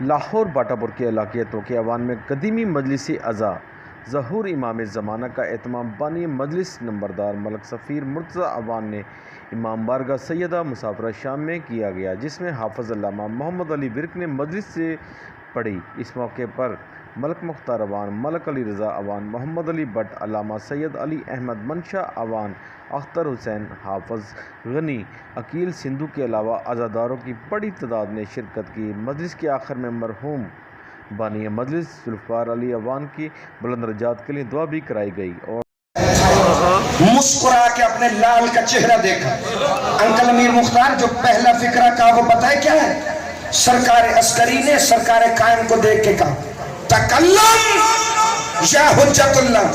لاہور باٹاپور کے علاقیتوں کے عوام میں قدیمی مجلسی اعضاء ظہور امام زمانہ کا اہتمام بانی مجلس نمبردار ملک سفیر مرتضی عوان نے امام بارگاہ سیدہ مسافرہ شام میں کیا گیا، جس میں حافظ علامہ محمد علی ورک نے مجلس سے پڑھی۔ اس موقع پر ملک مختار عوان، ملک علی رضا عوان، محمد علی بٹ، علامہ سید علی احمد منشا عوان، اختر حسین، حافظ غنی، عقیل سندھو کے علاوہ عزاداروں کی بڑی تعداد نے شرکت کی۔ مجلس کے آخر میں مرحوم بانی مجلس ذوالفقار علی عوان کی بلند درجات کے لیے دعا بھی کرائی گئی اور مسکرا کے اپنے لال کا چہرہ دیکھا۔ انکل امیر مختار جو پہلا فکرہ کہا وہ بتائے کیا ہے؟ سرکار عسکری نے سرکار قائم کو دیکھ کے کہا تکلم یا حجت اللہ،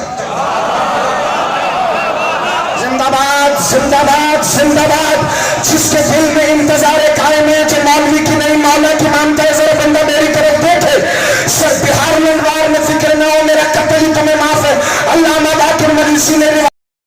زندہ باد زندہ باد زندہ باد۔ جس کے دل میں انتظار قائم ہے، جو مولوی کی نہیں مولا کی مانتا ہے، ذرا بندہ میری طرف دیکھے۔ سر بہار منوار میں فکر نہ ہو، میرا قتل ہی تمہیں معاف ہے۔ علامہ باقر مریسی نے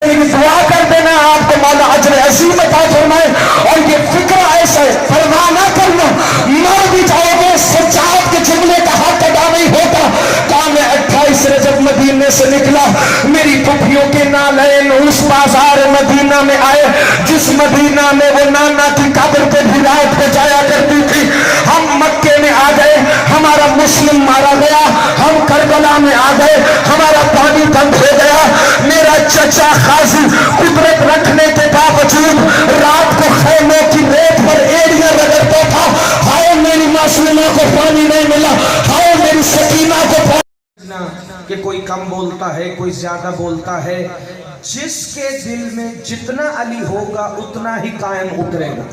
دعا کر دینا آپ کو مولا اجر عظیم عطا فرمائے۔ اور یہ فکر ایسا ہے، پرواہ نہ کرنا، مر بھی جاؤ گے سجاد کے جملے کا حق ادا نہیں ہوتا۔ کام 28 رجب مدینے سے نکلا، میری پھپھیوں کے نالین اس بازار مدینہ میں آئے جس مدینہ میں وہ نانا کی قبر پہ بھی رات کو جایا کرتی تھی۔ ہم مکے میں آ گئے، ہمارا مسلم مارا گیا، ہم کربلا میں آ گئے، ہمارا پانی بند ہو گیا۔ میرا چچا قاضی قدرت رکھنے کے باوجود رات کو خیموں کی ریت پر ایڑیاں رگڑتا تھا، ہائے میری معصومہ کو پانی نہیں ملا، ہائے میری سکینہ کو پانی کہ کوئی کم بولتا ہے، کوئی زیادہ بولتا ہے۔ جس کے دل میں جتنا علی ہوگا اتنا ہی قائم اترے گا۔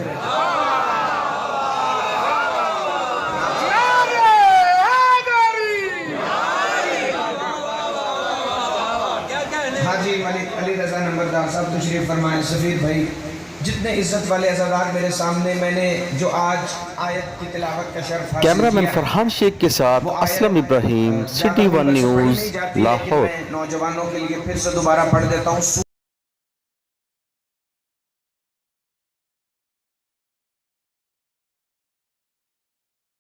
حاجی علی رضا نمبردار صاحب تشریف فرمائیں۔ سفیر بھائی، جتنے عزت والے عزادار میرے سامنے، میں نے جو آج آیت کی تلاوت کا شرف حاصل کیمرہ مین کیا، فرحان شیخ کے ساتھ اسلم ابراہیم، سٹی ون نیوز، لاہور۔ نوجوانوں کے لیے پھر سے دوبارہ پڑھ دیتا ہوں۔